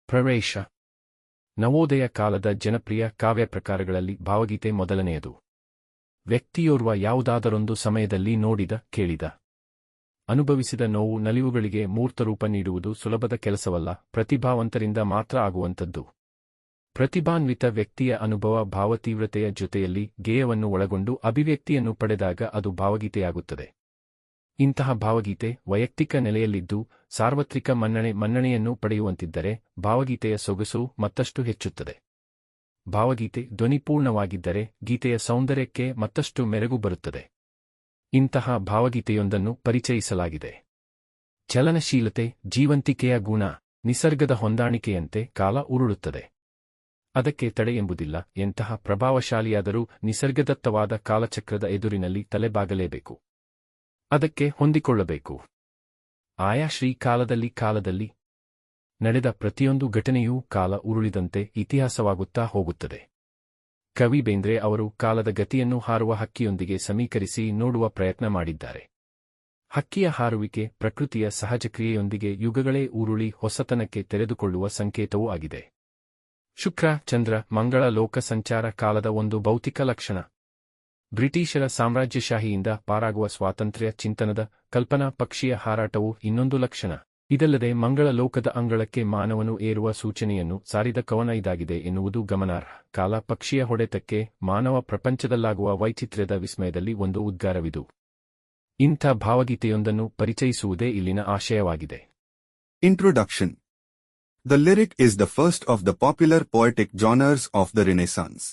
ಪ್ರವೇಶ. ನವೋದಯ ಕಾಲದ ಜನಪ್ರಿಯ ಕಾವ್ಯ ಪ್ರಕಾರಗಳಲ್ಲಿ ಭಾವಗೀತೆ ಮೊದಲನೆಯದು. ವ್ಯಕ್ತಿಯೋರ್ವ ಯಾವುದಾದರೊಂದು ಸಮಯದಲ್ಲಿ ನೋಡಿದ, ಕೇಳಿದ, ಅನುಭವಿಸಿದ ನೋವು ನಲಿವುಗಳಿಗೆ ಮೂರ್ತರೂಪ ನೀಡುವುದು ಸುಲಭದ ಕೆಲಸವಲ್ಲ, ಪ್ರತಿಭಾವಂತರಿಂದ ಮಾತ್ರ ಆಗುವಂಥದ್ದು. ಪ್ರತಿಭಾನ್ವಿತ ವ್ಯಕ್ತಿಯ ಅನುಭವ ಭಾವತೀವ್ರತೆಯ ಜೊತೆಯಲ್ಲಿ ಗೇಯವನ್ನು ಒಳಗೊಂಡು ಅಭಿವ್ಯಕ್ತಿಯನ್ನು ಪಡೆದಾಗ ಅದು ಭಾವಗೀತೆಯಾಗುತ್ತದೆ. ಇಂತಹ ಭಾವಗೀತೆ ವೈಯಕ್ತಿಕ ನೆಲೆಯಲ್ಲಿದ್ದು ಸಾರ್ವತ್ರಿಕ ಮನ್ನಣೆಯನ್ನು ಪಡೆಯುವಂತಿದ್ದರೆ ಭಾವಗೀತೆಯ ಸೊಗಸು ಮತ್ತಷ್ಟು ಹೆಚ್ಚುತ್ತದೆ. ಭಾವಗೀತೆ ಧ್ವನಿಪೂರ್ಣವಾಗಿದ್ದರೆ ಗೀತೆಯ ಸೌಂದರ್ಯಕ್ಕೆ ಮತ್ತಷ್ಟು ಮೆರುಗು ಬರುತ್ತದೆ. ಇಂತಹ ಭಾವಗೀತೆಯೊಂದನ್ನು ಪರಿಚಯಿಸಲಾಗಿದೆ. ಚಲನಶೀಲತೆ, ಜೀವಂತಿಕೆಯ ಗುಣ, ನಿಸರ್ಗದ ಹೊಂದಾಣಿಕೆಯಂತೆ ಕಾಲ ಉರುಳುತ್ತದೆ. ಅದಕ್ಕೆ ತಡೆ ಎಂಬುದಿಲ್ಲ. ಎಂತಹ ಪ್ರಭಾವಶಾಲಿಯಾದರೂ ನಿಸರ್ಗದತ್ತವಾದ ಕಾಲಚಕ್ರದ ಎದುರಿನಲ್ಲಿ ತಲೆಬಾಗಲೇಬೇಕು. ಅದಕ್ಕೆ ಹೊಂದಿಕೊಳ್ಳಬೇಕು. ಆಯಾ ಕಾಲದಲ್ಲಿ ನಡೆದ ಪ್ರತಿಯೊಂದು ಘಟನೆಯೂ ಕಾಲ ಉರುಳಿದಂತೆ ಇತಿಹಾಸವಾಗುತ್ತಾ ಹೋಗುತ್ತದೆ. ಕವಿ ಬೇಂದ್ರೆ ಅವರು ಕಾಲದ ಗತಿಯನ್ನು ಹಾರುವ ಹಕ್ಕಿಯೊಂದಿಗೆ ಸಮೀಕರಿಸಿ ನೋಡುವ ಪ್ರಯತ್ನ ಮಾಡಿದ್ದಾರೆ. ಹಕ್ಕಿಯ ಹಾರುವಿಕೆ ಪ್ರಕೃತಿಯ ಸಹಜಕ್ರಿಯೆಯೊಂದಿಗೆ ಯುಗಗಳೇ ಉರುಳಿ ಹೊಸತನಕ್ಕೆ ತೆರೆದುಕೊಳ್ಳುವ ಸಂಕೇತವೂ ಆಗಿದೆ. ಶುಕ್ರ, ಚಂದ್ರ, ಮಂಗಳ ಲೋಕ ಸಂಚಾರ ಕಾಲದ ಒಂದು ಭೌತಿಕ ಲಕ್ಷಣ. ಬ್ರಿಟಿಷರ ಸಾಮ್ರಾಜ್ಯಶಾಹಿಯಿಂದ ಪಾರಾಗುವ ಸ್ವಾತಂತ್ರ್ಯ ಚಿಂತನದ ಕಲ್ಪನಾ ಪಕ್ಷಿಯ ಹಾರಾಟವು ಇನ್ನೊಂದು ಲಕ್ಷಣ. ಇದಲ್ಲದೆ ಮಂಗಳ ಲೋಕದ ಅಂಗಳಕ್ಕೆ ಮಾನವನು ಏರುವ ಸೂಚನೆಯನ್ನು ಸಾರಿದ ಕವನ ಇದಾಗಿದೆ ಎನ್ನುವುದು ಗಮನಾರ್ಹ. ಕಾಲ ಪಕ್ಷಿಯ ಹೊಡೆತಕ್ಕೆ ಮಾನವ ಪ್ರಪಂಚದಲ್ಲಾಗುವ ವೈಚಿತ್ರ್ಯದ ವಿಸ್ಮಯದಲ್ಲಿ ಒಂದು ಉದ್ಗಾರವಿದು. ಇಂಥ ಭಾವಗೀತೆಯೊಂದನ್ನು ಪರಿಚಯಿಸುವುದೇ ಇಲ್ಲಿನ ಆಶಯವಾಗಿದೆ. Introduction. The lyric is the first of the popular poetic genres of the Renaissance.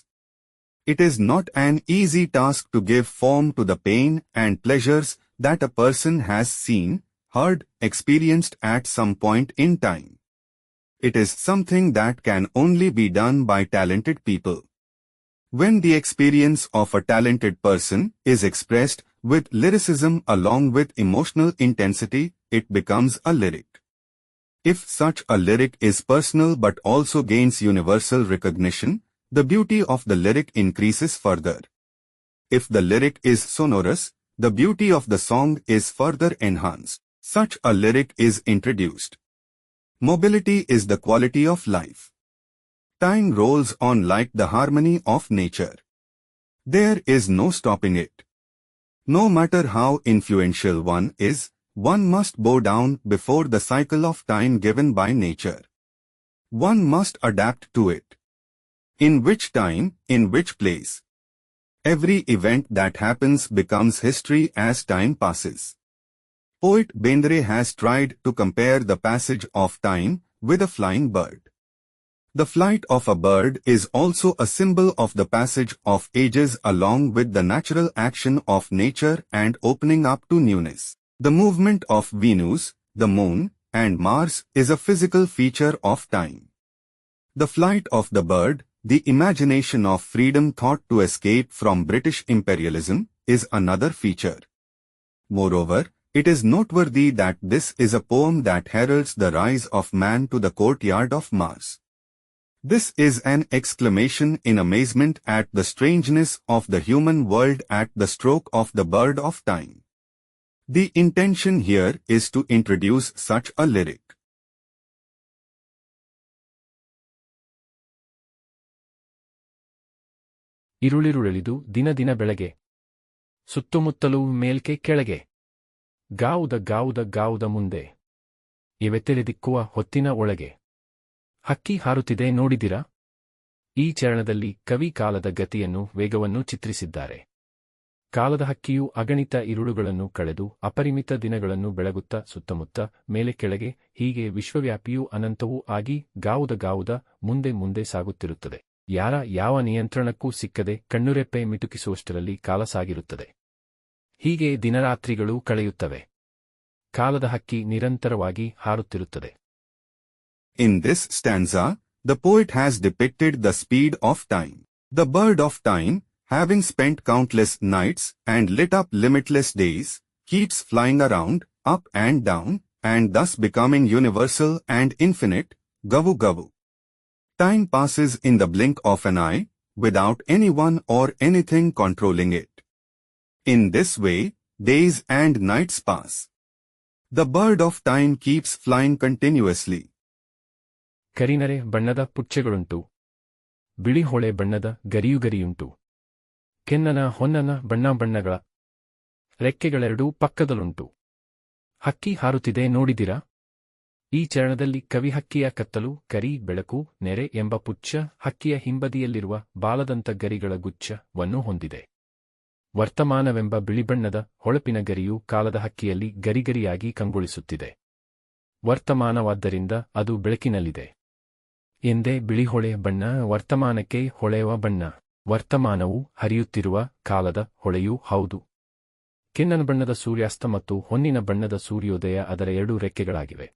It is not an easy task to give form to the pain and pleasures that a person has seen, heard, experienced at some point in time. It is something that can only be done by talented people. When the experience of a talented person is expressed with lyricism along with emotional intensity, it becomes a lyric. If such a lyric is personal but also gains universal recognition, the beauty of the lyric increases further. If the lyric is sonorous, the beauty of the song is further enhanced. Such a lyric is introduced. Mobility is the quality of life. Time rolls on like the harmony of nature. There is no stopping it. No matter how influential one is, one must bow down before the cycle of time given by nature. One must adapt to it. In which time, in which place. Every event that happens becomes history as time passes. Poet Bendre has tried to compare the passage of time with a flying bird. The flight of a bird is also a symbol of the passage of ages along with the natural action of nature and opening up to newness. The movement of Venus, the Moon, and Mars is a physical feature of time. The flight of the bird, the imagination of freedom thought to escape from British imperialism, is another feature. Moreover, it is noteworthy that this is a poem that heralds the rise of man to the courtyard of Mars. This is an exclamation in amazement at the strangeness of the human world at the stroke of the bird of time. The intention here is to introduce such a lyric. ಇರುಳಿರುಳೆಳಿದು ದಿನ ಬೆಳಗೆ, ಸುತ್ತಮುತ್ತಲೂ ಮೇಲ್ಕೆ ಕೆಳಗೆ, ಗಾವುದ ಮುಂದೆ, ಎವೆತೆರೆದಿಕ್ಕುವ ಹೊತ್ತಿನ ಒಳಗೆ. ಹಕ್ಕಿ ಹಾರುತ್ತಿದೆ ನೋಡಿದಿರಾ? ಈ ಚರಣದಲ್ಲಿ ಕವಿ ಕಾಲದ ಗತಿಯನ್ನು ವೇಗವನ್ನು ಚಿತ್ರಿಸಿದ್ದಾರೆ. ಕಾಲದ ಹಕ್ಕಿಯು ಅಗಣಿತ ಇರುಳುಗಳನ್ನು ಕಳೆದು ಅಪರಿಮಿತ ದಿನಗಳನ್ನು ಬೆಳಗುತ್ತಾ ಸುತ್ತಮುತ್ತ ಮೇಲೆ ಕೆಳಗೆ ಹೀಗೆ ವಿಶ್ವವ್ಯಾಪಿಯೂ ಅನಂತವೂ ಆಗಿ ಗಾವುದ ಮುಂದೆ ಸಾಗುತ್ತಿರುತ್ತದೆ. ಯಾವ ನಿಯಂತ್ರಣಕ್ಕೂ ಸಿಕ್ಕದೆ ಕಣ್ಣುರೆಪ್ಪೆ ಮಿಟುಕಿಸುವಷ್ಟರಲ್ಲಿ ಕಾಲ ಸಾಗಿರುತ್ತದೆ. ಹೀಗೆ ದಿನರಾತ್ರಿಗಳು ಕಳೆಯುತ್ತವೆ. ಕಾಲದ ಹಕ್ಕಿ ನಿರಂತರವಾಗಿ ಹಾರುತ್ತಿರುತ್ತದೆ. In this stanza, the poet has depicted the speed of time. The bird of time, having spent countless nights and lit up limitless days, keeps flying around, up and down, and thus becoming universal and infinite, gavu. Time passes in the blink of an eye, without anyone or anything controlling it. In this way, days and nights pass. The bird of time keeps flying continuously. ಕರಿನರೆ ಬಣ್ಣದ ಪುಚ್ಚೆಗಳುಂಟು. ಬಿಳಿ ಹೊಳೆ ಬಣ್ಣದ ಗರಿಯುಗರಿಯುಂಟು. ಕೆನ್ನನ ಹೊನ್ನನ ಬಣ್ಣಗಳ ರೆಕ್ಕೆಗಳೆರಡೂ ಪಕ್ಕದಲ್ಲುಂಟು. ಹಕ್ಕಿ ಹಾರುತ್ತಿದೆ ನೋಡಿದಿರಾ? ಈ ಚರಣದಲ್ಲಿ ಕವಿ ಹಕ್ಕಿಯ ಕತ್ತಲು, ಕರಿ, ಬೆಳಕು, ನೆರೆ ಎಂಬ ಪುಚ್ಚ ಹಕ್ಕಿಯ ಹಿಂಬದಿಯಲ್ಲಿರುವ ಬಾಲದಂತ ಗರಿಗಳ ಗುಚ್ಛವನ್ನು ಹೊಂದಿದೆ. ವರ್ತಮಾನವೆಂಬ ಬಿಳಿಬಣ್ಣದ ಹೊಳಪಿನ ಗರಿಯು ಕಾಲದ ಹಕ್ಕಿಯಲ್ಲಿ ಗರಿಗರಿಯಾಗಿ ಕಂಗೊಳಿಸುತ್ತಿದೆ. ವರ್ತಮಾನವಾದ್ದರಿಂದ ಅದು ಬೆಳಕಿನಲ್ಲಿದೆ ಎಂದೇ ಬಿಳಿಹೊಳೆಯ ಬಣ್ಣ ವರ್ತಮಾನಕ್ಕೆ ಹೊಳೆಯುವ ಬಣ್ಣ. ವರ್ತಮಾನವು ಹರಿಯುತ್ತಿರುವ ಕಾಲದ ಹೊಳೆಯೂ ಹೌದು. ಕೆನ್ನನ ಬಣ್ಣದ ಸೂರ್ಯಾಸ್ತ ಮತ್ತು ಹೊನ್ನಿನ ಬಣ್ಣದ ಸೂರ್ಯೋದಯ ಅದರ ಎರಡೂ ರೆಕ್ಕೆಗಳಾಗಿವೆ.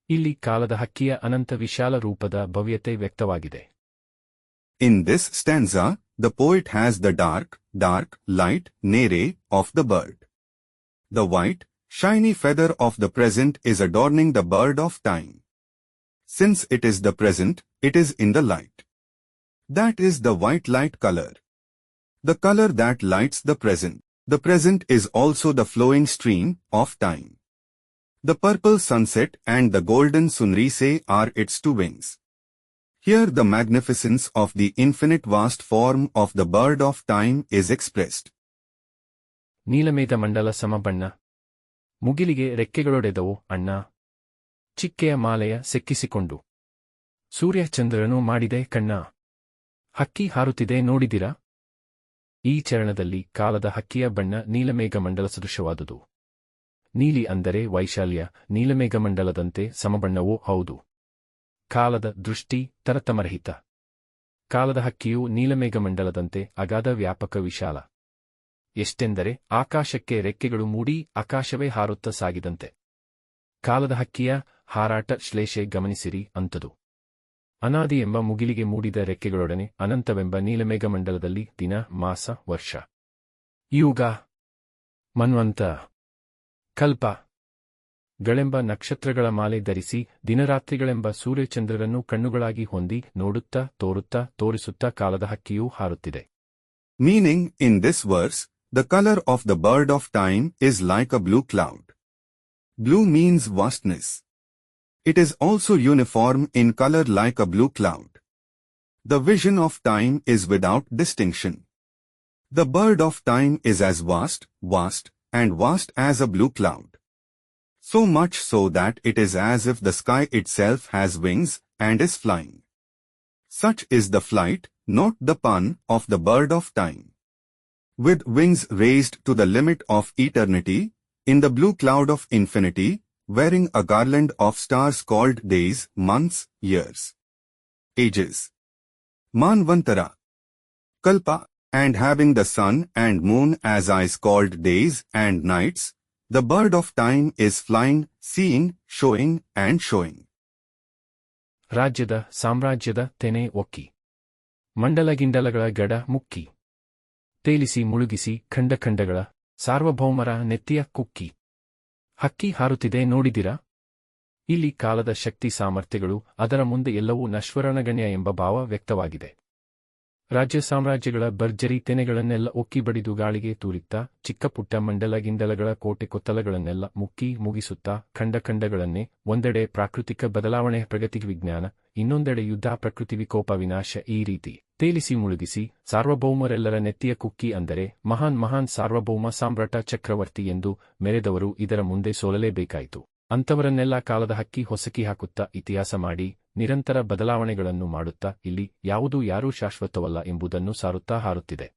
ಇಲ್ಲಿ ಕಾಲದ ಹಕ್ಕಿಯ ಅನಂತ ವಿಶಾಲ ರೂಪದ ಭವ್ಯತೆ ವ್ಯಕ್ತವಾಗಿದೆ. In this stanza, the poet has the dark, light nere of the bird. The white, shiny feather of the present is adorning the bird of time. Since it is the present, it is in the light. That is the white light color. The color that lights the present. The present is also the flowing stream of time. The purple sunset and the golden sunrise are its two wings. Here the magnificence of the infinite vast form of the bird of time is expressed. ನೀಲಮೇಘ ಮಂಡಲ ಸಮಬಣ್ಣ. ಮುಗಿಲಿಗೆ ರೆಕ್ಕೆಗಳೊಡೆದವು ಅಣ್ಣ. ಚಿಕ್ಕೆಯ ಮಾಲೆಯ ಸೆಕ್ಕಿಸಿಕೊಂಡು. ಸೂರ್ಯ ಚಂದ್ರನು ಮಾಡಿದೆ ಕಣ್ಣ. ಹಕ್ಕಿ ಹಾರುತ್ತಿದೆ ನೋಡಿದಿರಾ? ಈ ಚರಣದಲ್ಲಿ ಕಾಲದ ಹಕ್ಕಿಯ ಬಣ್ಣ ನೀಲಮೇಘಮಂಡಲ ಸದೃಶವಾದುದು. ನೀಲಿ ಅಂದರೆ ವೈಶಾಲ್ಯ, ನೀಲಮೇಘಮಂಡಲದಂತೆ ಸಮಬಣ್ಣವೂ ಹೌದು. ಕಾಲದ ದೃಷ್ಟಿ ತರತಮರಹಿತ. ಕಾಲದ ಹಕ್ಕಿಯು ನೀಲಮೇಘಮಂಡಲದಂತೆ ಅಗಾಧ ವ್ಯಾಪಕ ವಿಶಾಲ. ಎಷ್ಟೆಂದರೆ ಆಕಾಶಕ್ಕೆ ರೆಕ್ಕೆಗಳು ಮೂಡಿ ಆಕಾಶವೇ ಹಾರುತ್ತ ಸಾಗಿದಂತೆ. ಕಾಲದ ಹಕ್ಕಿಯ ಹಾರಾಟ ಶ್ಲೇಷೆ ಗಮನಿಸಿರಿ ಅಂತದು. ಅನಾದಿ ಎಂಬ ಮುಗಿಲಿಗೆ ಮೂಡಿದ ರೆಕ್ಕೆಗಳೊಡನೆ ಅನಂತವೆಂಬ ನೀಲಮೇಘಮಂಡಲದಲ್ಲಿ ದಿನ, ಮಾಸ, ವರ್ಷ, ಯುಗ, ಮನ್ವಂತ, ಕಲ್ಪ ಗಳೆಂಬ ನಕ್ಷತ್ರಗಳ ಮಾಲೆ ಧರಿಸಿ ದಿನರಾತ್ರಿಗಳೆಂಬ ಸೂರ್ಯಚಂದ್ರರನ್ನು ಕಣ್ಣುಗಳಾಗಿ ಹೊಂದಿ ನೋಡುತ್ತಾ ತೋರುತ್ತಾ ತೋರಿಸುತ್ತಾ ಕಾಲದ ಹಕ್ಕಿಯೂ ಹಾರುತ್ತಿದೆ. Meaning, in this verse, the color of the bird of time is like a blue cloud. Blue means vastness. It is also uniform in color like a blue cloud. The vision of time is without distinction. The bird of time is as vast as a blue cloud. So much so that it is as if the sky itself has wings and is flying. Such is the flight, not the pun, of the bird of time. With wings raised to the limit of eternity, in the blue cloud of infinity, wearing a garland of stars called days, months, years, ages, manvantara, kalpa, and having the sun and moon as eyes called days and nights, the bird of time is flying, seeing, showing and showing. ರಾಜ್ಯದ ಸಾಮ್ರಾಜ್ಯದ ತೆನೆ ಒಕ್ಕಿ. ಮಂಡಲಗಿಂಡಲಗಳ ಗಡ ಮುಕ್ಕಿ. ತೇಲಿಸಿ ಮುಳುಗಿಸಿ ಖಂಡಖಂಡಗಳ ಸಾರ್ವಭೌಮರ ನೆತ್ತಿಯ ಕುಕ್ಕಿ. ಹಕ್ಕಿ ಹಾರುತ್ತಿದೆ ನೋಡಿದಿರಾ? ಇಲ್ಲಿ ಕಾಲದ ಶಕ್ತಿ ಸಾಮರ್ಥ್ಯಗಳು, ಅದರ ಮುಂದೆ ಎಲ್ಲವೂ ನಶ್ವರನಗಣ್ಯ ಎಂಬ ಭಾವ ವ್ಯಕ್ತವಾಗಿದೆ. ರಾಜ್ಯ ಸಾಮ್ರಾಜ್ಯಗಳ ಭರ್ಜರಿ ತೆನೆಗಳನ್ನೆಲ್ಲ ಒಕ್ಕಿ ಬಡಿದು ಗಾಳಿಗೆ ತೂರಿತ್ತಾ, ಚಿಕ್ಕಪುಟ್ಟ ಮಂಡಲಗಿಂಡಲಗಳ ಕೋಟೆ ಕೊತ್ತಲಗಳನ್ನೆಲ್ಲ ಮುಕ್ಕಿ ಮುಗಿಸುತ್ತಾ, ಖಂಡಖಂಡಗಳನ್ನೇ ಒಂದೆಡೆ ಪ್ರಾಕೃತಿಕ ಬದಲಾವಣೆ ಪ್ರಗತಿ ವಿಜ್ಞಾನ, ಇನ್ನೊಂದೆಡೆ ಯುದ್ಧ ಪ್ರಕೃತಿ ವಿಕೋಪ ವಿನಾಶ ಈ ರೀತಿ ತೇಲಿಸಿ ಮುಳುಗಿಸಿ ಸಾರ್ವಭೌಮರೆಲ್ಲರ ನೆತ್ತಿಯ ಕುಕ್ಕಿ ಅಂದರೆ ಮಹಾನ್ ಸಾರ್ವಭೌಮ ಸಾಮ್ರಾಟ ಚಕ್ರವರ್ತಿ ಎಂದು ಮೆರೆದವರು ಇದರ ಮುಂದೆ ಸೋಲಲೇಬೇಕಾಯಿತು. ಅಂಥವರನ್ನೆಲ್ಲ ಕಾಲದ ಹಕ್ಕಿ ಹೊಸಕಿ ಹಾಕುತ್ತಾ ಇತಿಹಾಸ ಮಾಡಿ ನಿರಂತರ ಬದಲಾವಣೆಗಳನ್ನು ಮಾಡುತ್ತಾ ಇಲ್ಲಿ ಯಾವುದೂ ಯಾರೂ ಶಾಶ್ವತವಲ್ಲ ಎಂಬುದನ್ನು ಸಾರುತ್ತಾ ಹಾರುತ್ತಿದೆ.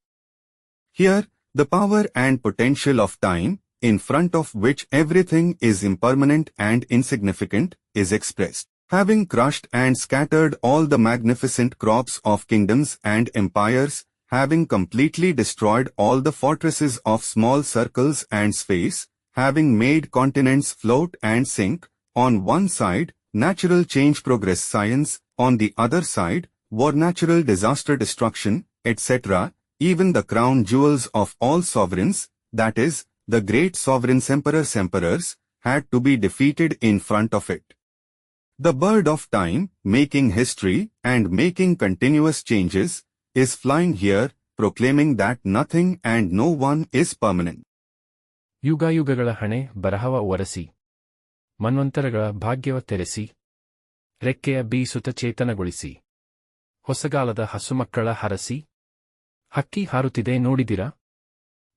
Here, the power and potential of time, in front of which everything is impermanent and insignificant, is expressed. Having crushed and scattered all the magnificent crops of kingdoms and empires, having completely destroyed all the fortresses of small circles and space, having made continents float and sink, on one side, natural change progress science, on the other side, war natural disaster destruction, etc., even the crown jewels of all sovereigns, that is, the great sovereign emperors, had to be defeated in front of it. The bird of time, making history and making continuous changes, is flying here, proclaiming that nothing and no one is permanent. ಯುಗಾಯುಗಗಳ ಹಣೆ ಬರಹವ ಒರಸಿ, ಮನ್ವಂತರಗಳ ಭಾಗ್ಯವ ತೆರೆಸಿ, ರೆಕ್ಕೆಯ ಬೀಸುತ್ತ ಚೇತನಗೊಳಿಸಿ. ಹೊಸಗಾಲದ ಹಸುಮಕ್ಕಳ ಹರಸಿ. ಹಕ್ಕಿ ಹಾರುತ್ತಿದೆ ನೋಡಿದಿರಾ?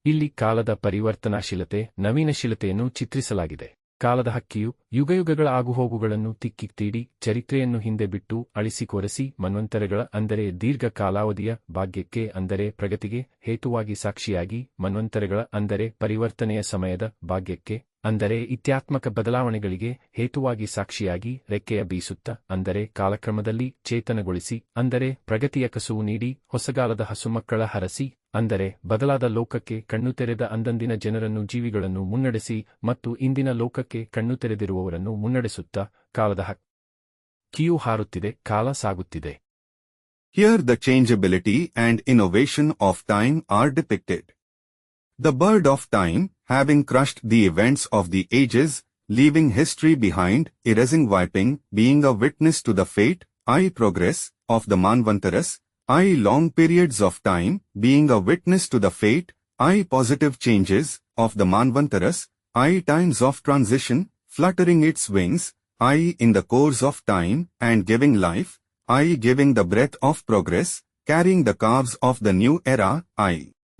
ಇಲ್ಲಿ ಕಾಲದ ಪರಿವರ್ತನಾಶೀಲತೆ, ನವೀನಶೀಲತೆಯನ್ನು ಚಿತ್ರಿಸಲಾಗಿದೆ. ಕಾಲದ ಹಕ್ಕಿಯು ಯುಗಯುಗಗಳ ಆಗುಹೋಗುಗಳನ್ನು ತಿಕ್ಕಿತೀಡಿ, ಚರಿತ್ರೆಯನ್ನು ಹಿಂದೆ ಬಿಟ್ಟು ಅಳಿಸಿಕೊರೆಸಿ, ಮನ್ವಂತರಗಳ ಅಂದರೆ ದೀರ್ಘ ಕಾಲಾವಧಿಯ ಭಾಗ್ಯಕ್ಕೆ ಅಂದರೆ ಪ್ರಗತಿಗೆ ಹೇತುವಾಗಿ ಸಾಕ್ಷಿಯಾಗಿ, ಮನ್ವಂತರಗಳ ಅಂದರೆ ಪರಿವರ್ತನೆಯ ಸಮಯದ ಭಾಗ್ಯಕ್ಕೆ ಅಂದರೆ ಇತ್ಯಾತ್ಮಕ ಬದಲಾವಣೆಗಳಿಗೆ ಹೇತುವಾಗಿ ಸಾಕ್ಷಿಯಾಗಿ ರೆಕ್ಕೆಯ ಬೀಸುತ್ತ ಅಂದರೆ ಕಾಲಕ್ರಮದಲ್ಲಿ ಚೇತನಗೊಳಿಸಿ ಅಂದರೆ ಪ್ರಗತಿಯ ಕಸುವು ನೀಡಿ, ಹೊಸಗಾಲದ ಹಸುಮಕ್ಕಳ ಹರಸಿ ಅಂದರೆ ಬದಲಾದ ಲೋಕಕ್ಕೆ ಕಣ್ಣು ತೆರೆದ ಅಂದಂದಿನ ಜನರನ್ನು ಜೀವಿಗಳನ್ನು ಮುನ್ನಡೆಸಿ ಮತ್ತು ಇಂದಿನ ಲೋಕಕ್ಕೆ ಕಣ್ಣು ತೆರೆದಿರುವವರನ್ನು ಮುನ್ನಡೆಸುತ್ತಾ ಕಾಲದ ಹಕ್ಕಿಯು ಹಾರುತ್ತಿದೆ, ಕಾಲ ಸಾಗುತ್ತಿದೆ. Here the changeability and innovation of time are depicted. The bird of time, having crushed the events of the ages, leaving history behind, erasing wiping, being a witness to the fate, progress, of the Manvantaras, long periods of time, being a witness to the fate, positive changes, of the Manvantaras, times of transition, fluttering its wings, in the course of time, and giving life, giving the breath of progress, carrying the calves of the new era,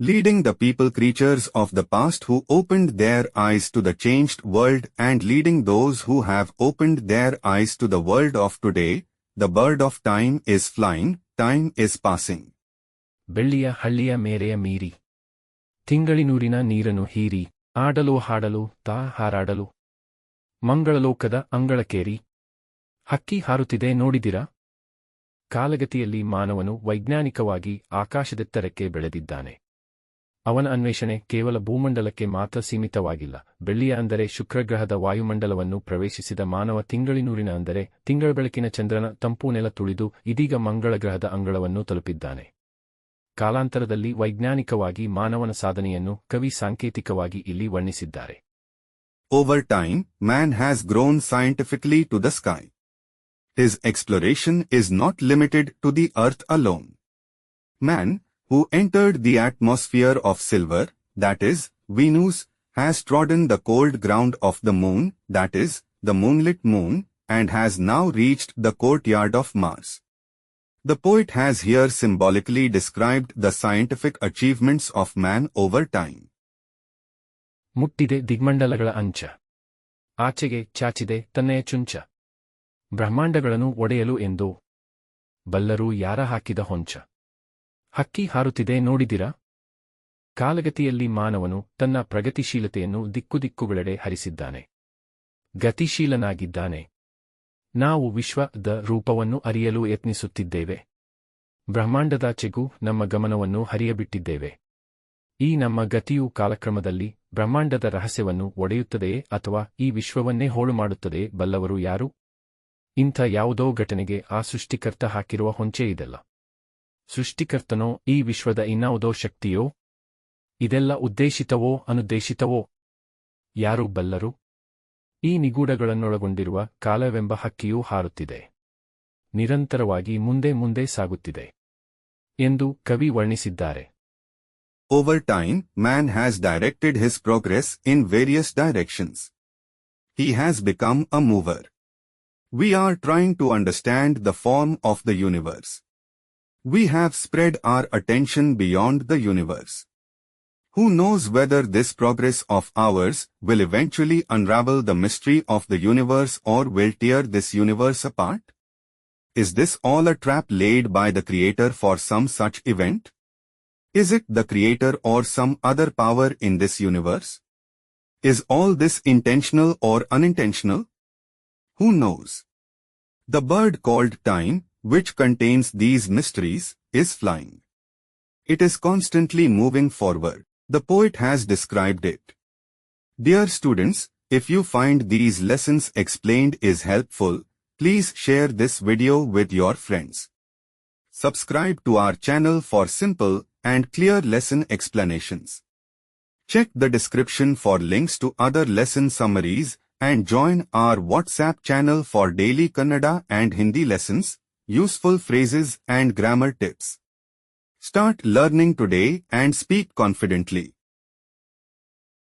leading the people creatures of the past who opened their eyes to the changed world and leading those who have opened their eyes to the world of today, the bird of time is flying, time is passing. ಬೆಳ್ಳಿಯ ಹಳ್ಳಿಯ ಮೇರೆಯ ಮೀರಿ, ತಿಂಗಳಿನೂರಿನ ನೀರನ್ನು ಹೀರಿ, ಆಡಲು ಹಾಡಲು ತಾ ಹಾರಾಡಲು, ಮಂಗಳಲೋಕದ ಅಂಗಳಕ್ಕೇರಿ. ಹಕ್ಕಿ ಹಾರುತ್ತಿದೆ ನೋಡಿದಿರಾ? ಕಾಲಗತಿಯಲ್ಲಿ ಮಾನವನು ವೈಜ್ಞಾನಿಕವಾಗಿ ಆಕಾಶದೆತ್ತರಕ್ಕೆ ಬೆಳೆದಿದ್ದಾನೆ. ಅವನ ಅನ್ವೇಷಣೆ ಕೇವಲ ಭೂಮಂಡಲಕ್ಕೆ ಮಾತ್ರ ಸೀಮಿತವಾಗಿಲ್ಲ. ಬೆಳ್ಳಿಯ ಅಂದರೆ ಶುಕ್ರಗ್ರಹದ ವಾಯುಮಂಡಲವನ್ನು ಪ್ರವೇಶಿಸಿದ ಮಾನವ ತಿಂಗಳಿನೂರಿನ ಅಂದರೆ ತಿಂಗಳ ಬೆಳಕಿನ ಚಂದ್ರನ ತಂಪು ನೆಲ ತುಳಿದು ಇದೀಗ ಮಂಗಳ ಗ್ರಹದ ಅಂಗಳವನ್ನು ತಲುಪಿದ್ದಾನೆ. ಕಾಲಾಂತರದಲ್ಲಿ ವೈಜ್ಞಾನಿಕವಾಗಿ ಮಾನವನ ಸಾಧನೆಯನ್ನು ಕವಿ ಸಾಂಕೇತಿಕವಾಗಿ ಇಲ್ಲಿ ವರ್ಣಿಸಿದ್ದಾರೆ. Over time, man has grown scientifically to the sky. His exploration is not limited to the earth alone. Man, who entered the atmosphere of silver, that is, Venus, has trodden the cold ground of the moon, that is, the moonlit moon, and has now reached the courtyard of Mars. The poet has here symbolically described the scientific achievements of man over time. ಮುಟ್ಟಿದೆ ದಿಗ್ಮಂಡಲಗಳ ಅಂಚ, ಆಚೆಗೆ ಚಾಚಿದೆ ತನ್ನೆಯ ಚುಂಚ, ಬ್ರಹ್ಮಾಂಡಗಳನ್ನು ಒಡೆಯಲು ಎಂದೋ ಬಲ್ಲರು ಯಾರ ಹಾಕಿದ ಹೊಂಚ. ಹಕ್ಕಿ ಹಾರುತ್ತಿದೆ ನೋಡಿದಿರಾ? ಕಾಲಗತಿಯಲ್ಲಿ ಮಾನವನು ತನ್ನ ಪ್ರಗತಿಶೀಲತೆಯನ್ನು ದಿಕ್ಕುದಿಕ್ಕುಗಳೆಡೆ ಹರಿಸಿದ್ದಾನೆ, ಗತಿಶೀಲನಾಗಿದ್ದಾನೆ. ನಾವು ವಿಶ್ವದ ರೂಪವನ್ನು ಅರಿಯಲು ಯತ್ನಿಸುತ್ತಿದ್ದೇವೆ. ಬ್ರಹ್ಮಾಂಡದಾಚೆಗೂ ನಮ್ಮ ಗಮನವನ್ನು ಹರಿಯಬಿಟ್ಟಿದ್ದೇವೆ. ಈ ನಮ್ಮ ಗತಿಯು ಕಾಲಕ್ರಮದಲ್ಲಿ ಬ್ರಹ್ಮಾಂಡದ ರಹಸ್ಯವನ್ನು ಒಡೆಯುತ್ತದೆಯೇ ಅಥವಾ ಈ ವಿಶ್ವವನ್ನೇ ಹೋಳು ಮಾಡುತ್ತದೆಯೇ? ಬಲ್ಲವರು ಯಾರು? ಇಂಥ ಯಾವುದೋ ಘಟನೆಗೆ ಆ ಸೃಷ್ಟಿಕರ್ತ ಹಾಕಿರುವ ಹೊಂಚೆ ಇದೆಲ್ಲ. ಸೃಷ್ಟಿಕರ್ತನೋ ಈ ವಿಶ್ವದ ಇನ್ನಾವುದೋ ಶಕ್ತಿಯೋ? ಇದೆಲ್ಲ ಉದ್ದೇಶಿತವೋ ಅನುದ್ದೇಶಿತವೋ? ಯಾರು ಬಲ್ಲರು? ಈ ನಿಗೂಢಗಳನ್ನೊಳಗೊಂಡಿರುವ ಕಾಲವೆಂಬ ಹಕ್ಕಿಯೂ ಹಾರುತ್ತಿದೆ, ನಿರಂತರವಾಗಿ ಮುಂದೆ ಮುಂದೆ ಸಾಗುತ್ತಿದೆ ಎಂದು ಕವಿ ವರ್ಣಿಸಿದ್ದಾರೆ. Over time, man has directed his progress in various directions. He has become a mover. We are trying to understand the form of the universe. We have spread our attention beyond the universe. Who knows whether this progress of ours will eventually unravel the mystery of the universe or will tear this universe apart? Is this all a trap laid by the Creator for some such event? Is it the Creator or some other power in this universe? Is all this intentional or unintentional? Who knows? The bird called time, which contains these mysteries, is flying. It is constantly moving forward. The poet has described it. Dear students, if you find these lessons explained is helpful, please share this video with your friends. Subscribe to our channel for simple and clear lesson explanations. Check the description for links to other lesson summaries and join our WhatsApp channel for daily Kannada and Hindi lessons, useful phrases and grammar tips. Start learning today and speak confidently.